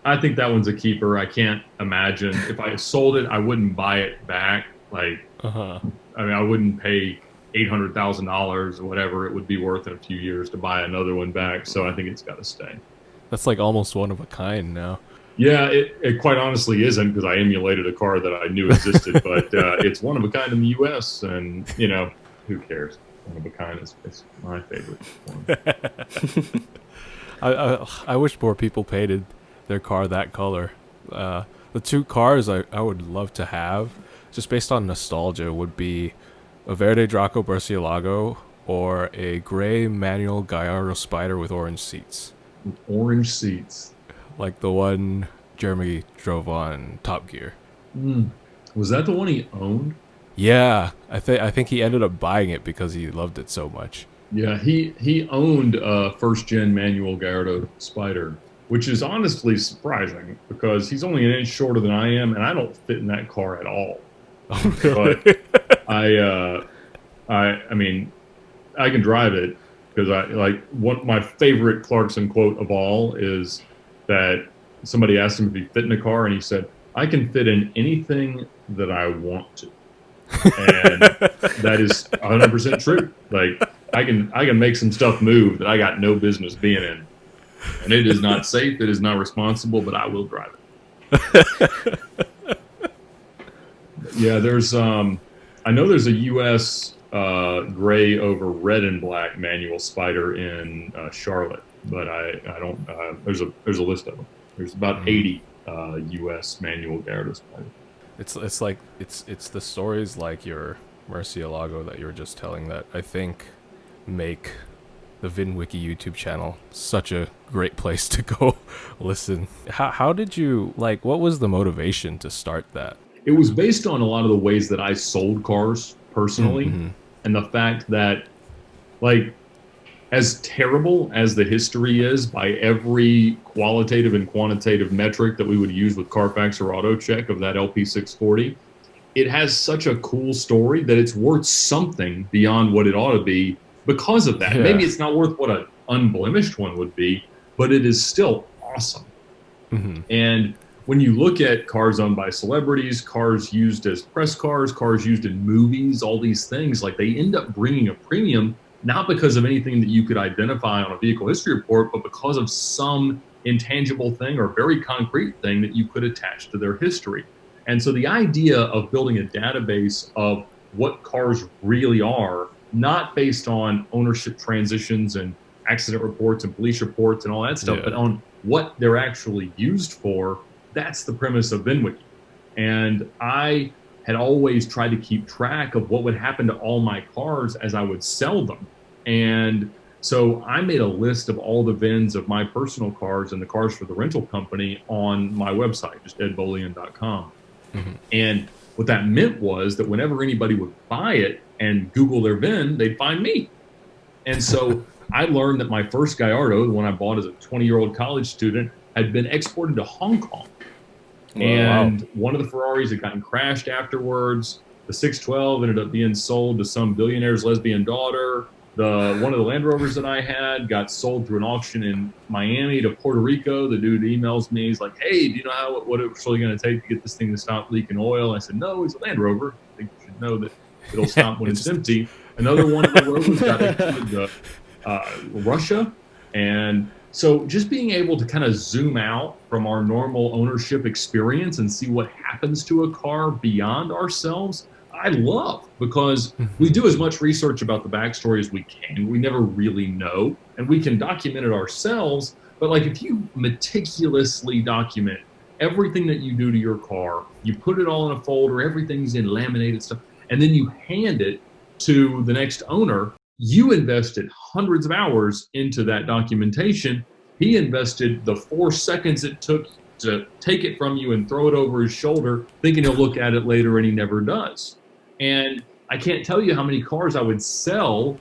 I think that one's a keeper. I can't imagine if I sold it, I wouldn't buy it back. I wouldn't pay $800,000 or whatever it would be worth in a few years to buy another one back. So I think it's got to stay. That's like almost one of a kind now. Yeah, it quite honestly isn't because I emulated a car that I knew existed, but it's one of a kind in the U.S. and who cares? One of a kind is my favorite one. I wish more people painted their car that color. The two cars I would love to have, just based on nostalgia, would be a Verde Draco Murcielago or a gray manual Gallardo Spider with orange seats. Orange seats. Like the one Jeremy drove on Top Gear. Was that the one he owned? Yeah, I think he ended up buying it because he loved it so much. Yeah, he owned a first-gen manual Gallardo Spider, which is honestly surprising because he's only an inch shorter than I am, and I don't fit in that car at all. Oh, really? But I mean, I can drive it because my favorite Clarkson quote of all is that somebody asked him if he fit in a car, and he said, "I can fit in anything that I want to." And that is 100% true. Like I can make some stuff move that I got no business being in, and it is not safe, it is not responsible, but I will drive it. Yeah, there's I know there's a U.S. Gray over red and black manual Spider in Charlotte, but I don't. There's a list of them. There's about 80 U.S. manual Gyarados Spider. It's like it's the stories like your Murcielago that you were just telling that I think make the VinWiki YouTube channel such a great place to go listen. How did you, like, what was the motivation to start that? It was based on a lot of the ways that I sold cars personally, and the fact that, like, as terrible as the history is by every qualitative and quantitative metric that we would use with Carfax or AutoCheck of that LP640, it has such a cool story that it's worth something beyond what it ought to be because of that. Yeah. Maybe it's not worth what an unblemished one would be, but it is still awesome. And when you look at cars owned by celebrities, cars used as press cars, cars used in movies, all these things, like, they end up bringing a premium, not because of anything that you could identify on a vehicle history report, but because of some intangible thing or very concrete thing that you could attach to their history. And so the idea of building a database of what cars really are, not based on ownership transitions and accident reports and police reports and all that stuff, but on what they're actually used for, that's the premise of VinWiki. And I had always tried to keep track of what would happen to all my cars as I would sell them. And so I made a list of all the VINs of my personal cars and the cars for the rental company on my website, just edbolian.com. And what that meant was that whenever anybody would buy it and Google their VIN, they'd find me. And so I learned that my first Gallardo, the one I bought as a 20-year-old college student, had been exported to Hong Kong. And one of the Ferraris had gotten crashed afterwards. The 612 ended up being sold to some billionaire's lesbian daughter. One of the Land Rovers that I had got sold through an auction in Miami to Puerto Rico. The dude emails me. He's like, "Hey, do you know what it's really going to take to get this thing to stop leaking oil?" I said, "No, it's a Land Rover. I think you should know that it'll stop when it's empty." Another one of the Rovers got exported to Russia. And so just being able to kind of zoom out from our normal ownership experience and see what happens to a car beyond ourselves, I love, because we do as much research about the backstory as we can. We never really know, and we can document it ourselves. But, like, if you meticulously document everything that you do to your car, you put it all in a folder, everything's in laminated stuff, and then you hand it to the next owner, you invested hundreds of hours into that documentation. He invested the 4 seconds it took to take it from you and throw it over his shoulder, thinking he'll look at it later, and he never does. And I can't tell you how many cars I would sell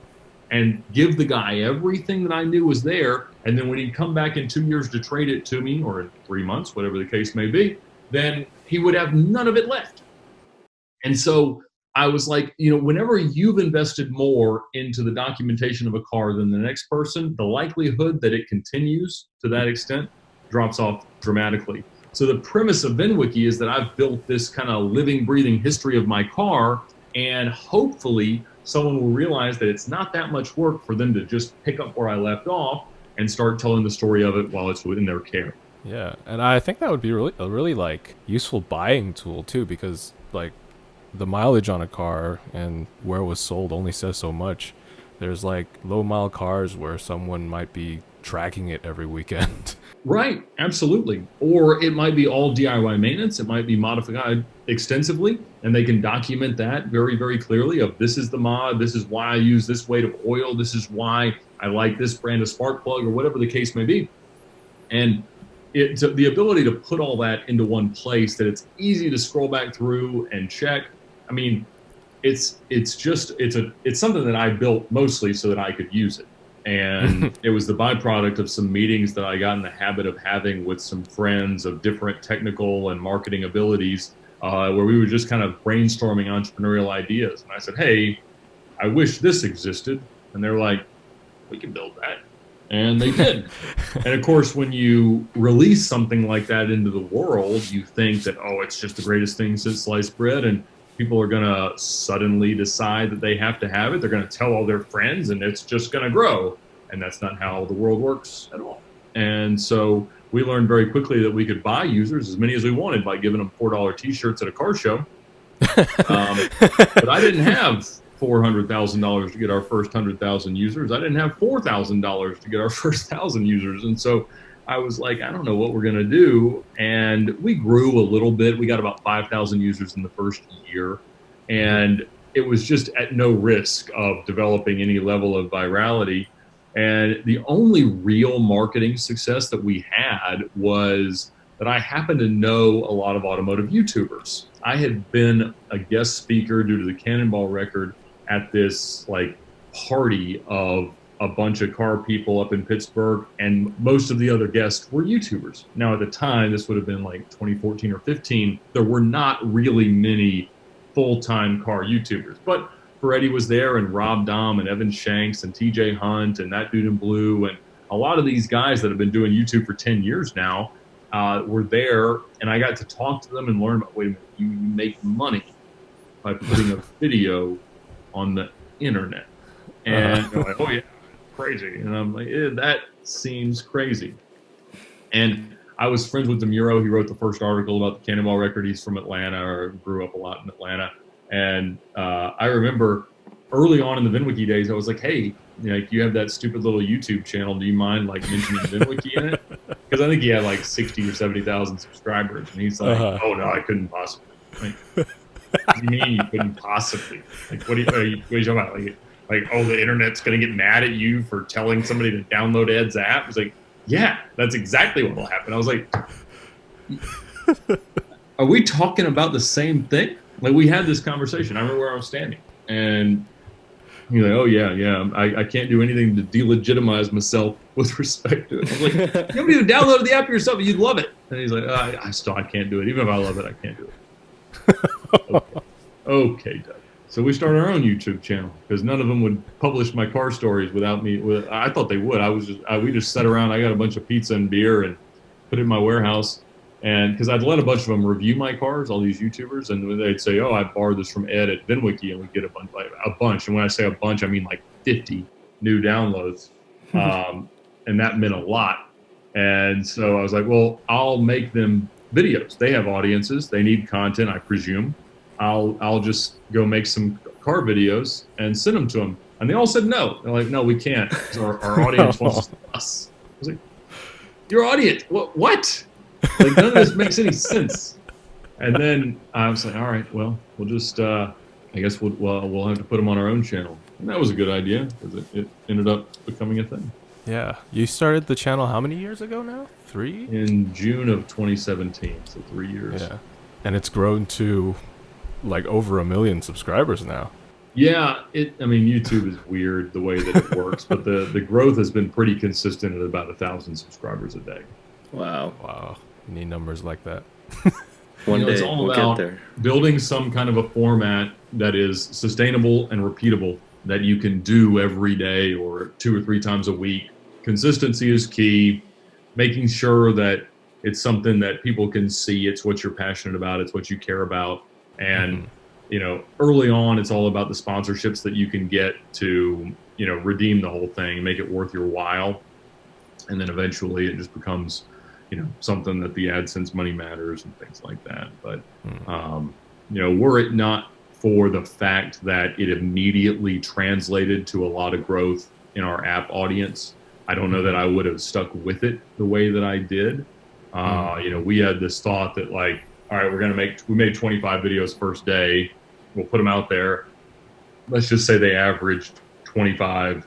and give the guy everything that I knew was there, and then when he'd come back in 2 years to trade it to me, or in 3 months, whatever the case may be, then he would have none of it left. And so I was like, whenever you've invested more into the documentation of a car than the next person, the likelihood that it continues to that extent drops off dramatically. So the premise of VinWiki is that I've built this kind of living, breathing history of my car, and hopefully someone will realize that it's not that much work for them to just pick up where I left off and start telling the story of it while it's within their care. Yeah, and I think that would be a really like useful buying tool too, because, like, the mileage on a car and where it was sold only says so much. There's, like, low mile cars where someone might be tracking it every weekend. Right, absolutely. Or it might be all DIY maintenance. It might be modified extensively, and they can document that very, very clearly of, this is the mod, this is why I use this weight of oil, this is why I like this brand of spark plug, or whatever the case may be. And it's the ability to put all that into one place, that it's easy to scroll back through and check. I mean, it's something that I built mostly so that I could use it. And it was the byproduct of some meetings that I got in the habit of having with some friends of different technical and marketing abilities, where we were just kind of brainstorming entrepreneurial ideas. And I said, "Hey, I wish this existed." And they're like, "We can build that." And they did. And of course, when you release something like that into the world, you think that, oh, it's just the greatest thing since sliced bread, and people are going to suddenly decide that they have to have it. They're going to tell all their friends, and it's just going to grow. And that's not how the world works at all. And so we learned very quickly that we could buy users as many as we wanted by giving them $4 T-shirts at a car show. But I didn't have $400,000 to get our first 100,000 users. I didn't have $4,000 to get our first 1,000 users. And so I was like, I don't know what we're going to do. And we grew a little bit. We got about 5,000 users in the first year. And it was just at no risk of developing any level of virality. And the only real marketing success that we had was that I happened to know a lot of automotive YouTubers. I had been a guest speaker due to the Cannonball record at this like party of a bunch of car people up in Pittsburgh, and most of the other guests were YouTubers. Now at the time, this would have been like 2014 or 15, there were not really many full-time car YouTubers, but Ferretti was there, and Rob Dom, and Evan Shanks, and TJ Hunt, and That Dude in Blue, and a lot of these guys that have been doing YouTube for 10 years now were there, and I got to talk to them and learn about, wait a minute, you make money by putting a video on the internet. And they're like, oh yeah, crazy. And I'm like, that seems crazy. And I was friends with DeMuro. He wrote the first article about the Cannonball record. He's from Atlanta, or grew up a lot in Atlanta. And I remember early on in the VinWiki days, I was like, hey, you have that stupid little YouTube channel. Do you mind like mentioning VinWiki in it? Because I think he had like 60 or 70,000 subscribers. And he's like, oh no, I couldn't possibly. Like, what do you mean you couldn't possibly? Like, what are you talking about? Like, oh, the internet's going to get mad at you for telling somebody to download Ed's app? It's like, yeah, that's exactly what will happen. I was like, are we talking about the same thing? Like, we had this conversation. I remember where I was standing. And he's like, oh, yeah, I can't do anything to delegitimize myself with respect to it. I was like, you haven't even downloaded the app yourself, you'd love it. And he's like, I can't do it. Even if I love it, I can't do it. Okay, Doug. So we started our own YouTube channel because none of them would publish my car stories without me. I thought they would. We just sat around. I got a bunch of pizza and beer and put it in my warehouse. And because I'd let a bunch of them review my cars, all these YouTubers, and they'd say, oh, I borrowed this from Ed at VinWiki, and we'd get a bunch. And when I say a bunch, I mean like 50 new downloads. And that meant a lot. And so I was like, well, I'll make them videos. They have audiences. They need content, I presume. I'll just go make some car videos and send them to them. And they all said no. They're like, no, we can't. Our audience wants us. I was like, your audience? What? Like, none of this makes any sense. And then I was like, all right, well, we'll just, I guess we'll have to put them on our own channel. And that was a good idea because it ended up becoming a thing. Yeah. You started the channel how many years ago now? 3? In June of 2017, so 3 years. Yeah. And it's grown to like over 1 million subscribers now. Yeah, YouTube is weird the way that it works, but the growth has been pretty consistent at about 1,000 subscribers a day. Wow. Need numbers like that. One day it's all we'll about get there. building some kind of a format that is sustainable and repeatable that you can do every day or 2 or 3 times a week. Consistency is key. Making sure that it's something that people can see. It's what you're passionate about. It's what you care about. And, early on, it's all about the sponsorships that you can get to, redeem the whole thing, make it worth your while. And then eventually it just becomes, something that the AdSense money matters and things like that. But, were it not for the fact that it immediately translated to a lot of growth in our app audience, I don't know that I would have stuck with it the way that I did. We had this thought that like, all right, we made 25 videos first day. We'll put them out there. Let's just say they averaged 25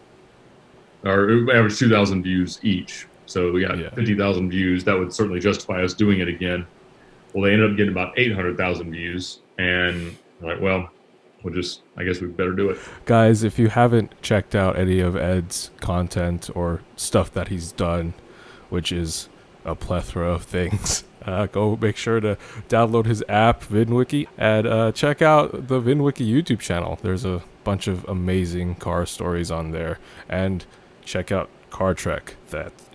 or averaged 2,000 views each. So we got 50,000 views. That would certainly justify us doing it again. Well, they ended up getting about 800,000 views. And I'm like, well, I guess we better do it. Guys, if you haven't checked out any of Ed's content or stuff that he's done, which is a plethora of things, go make sure to download his app, VinWiki, and check out the VinWiki YouTube channel. There's a bunch of amazing car stories on there. And check out Car Trek.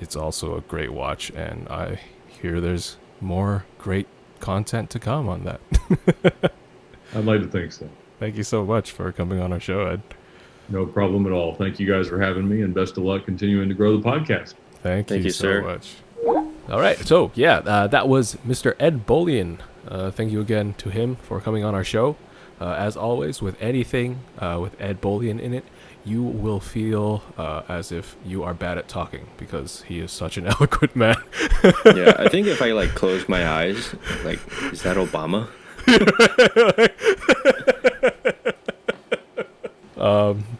It's also a great watch, and I hear there's more great content to come on that. I'd like to think so. Thank you so much for coming on our show, Ed. No problem at all. Thank you guys for having me, and best of luck continuing to grow the podcast. Thank you so sir. much. All right. So, yeah, that was Mr. Ed Bolian. Thank you again to him for coming on our show. As always, with anything with Ed Bolian in it, you will feel as if you are bad at talking because he is such an eloquent man. Yeah, I think if I like close my eyes, like, is that Obama?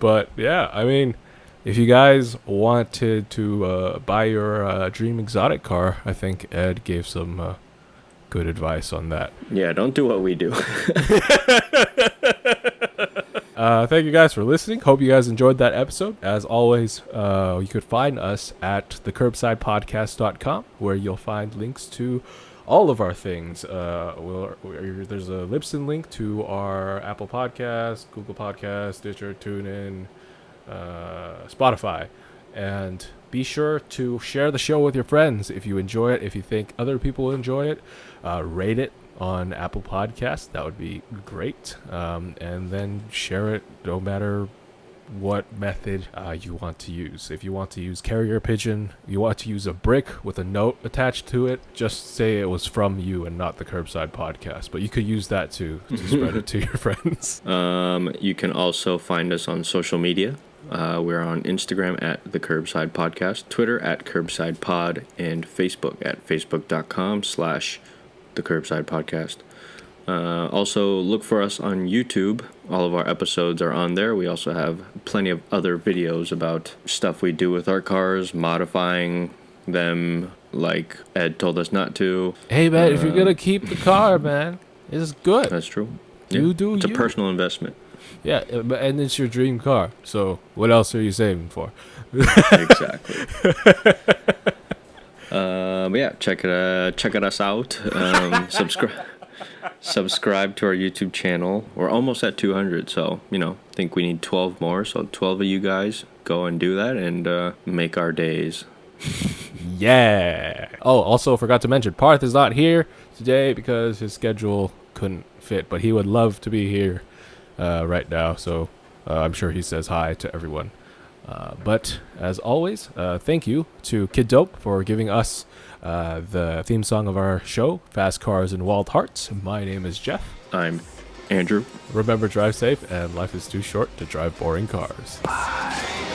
But yeah, I mean, if you guys wanted to buy your dream exotic car, I think Ed gave some good advice on that. Yeah, don't do what we do. Thank you guys for listening. Hope you guys enjoyed that episode. As always, you could find us at thecurbsidepodcast.com, where you'll find links to all of our things. There's a Libsyn link to our Apple Podcast, Google Podcast, Stitcher, TuneIn, Spotify. And be sure to share the show with your friends if you enjoy it. If you think other people enjoy it, rate it on Apple Podcasts. That would be great. And then share it no matter what method you want to use. If you want to use carrier pigeon, you want to use a brick with a note attached to it, just say it was from you and not the Curbside Podcast. But you could use that to spread it to your friends. You can also find us on social media. We're on Instagram at the Curbside Podcast, Twitter at Curbside Pod, and Facebook at facebook.com/the Curbside Podcast. Also, look for us on YouTube. All of our episodes are on there. We also have plenty of other videos about stuff we do with our cars, modifying them like Ed told us not to. Hey, man, if you're going to keep the car, man, it's good. That's true. It's a personal investment. Yeah, and it's your dream car. So what else are you saving for? Exactly. But yeah, check us out. Subscribe to our YouTube channel. We're almost at 200, so I think we need 12 more. So 12 of you guys go and do that and make our days. Yeah. Oh, also forgot to mention, Parth is not here today because his schedule couldn't fit, but he would love to be here right now. So I'm sure he says hi to everyone. But as always, thank you to Kid Dope for giving us the theme song of our show, Fast Cars and Wild Hearts. My name is Jeff. I'm Andrew. Remember, drive safe, and life is too short to drive boring cars. Bye.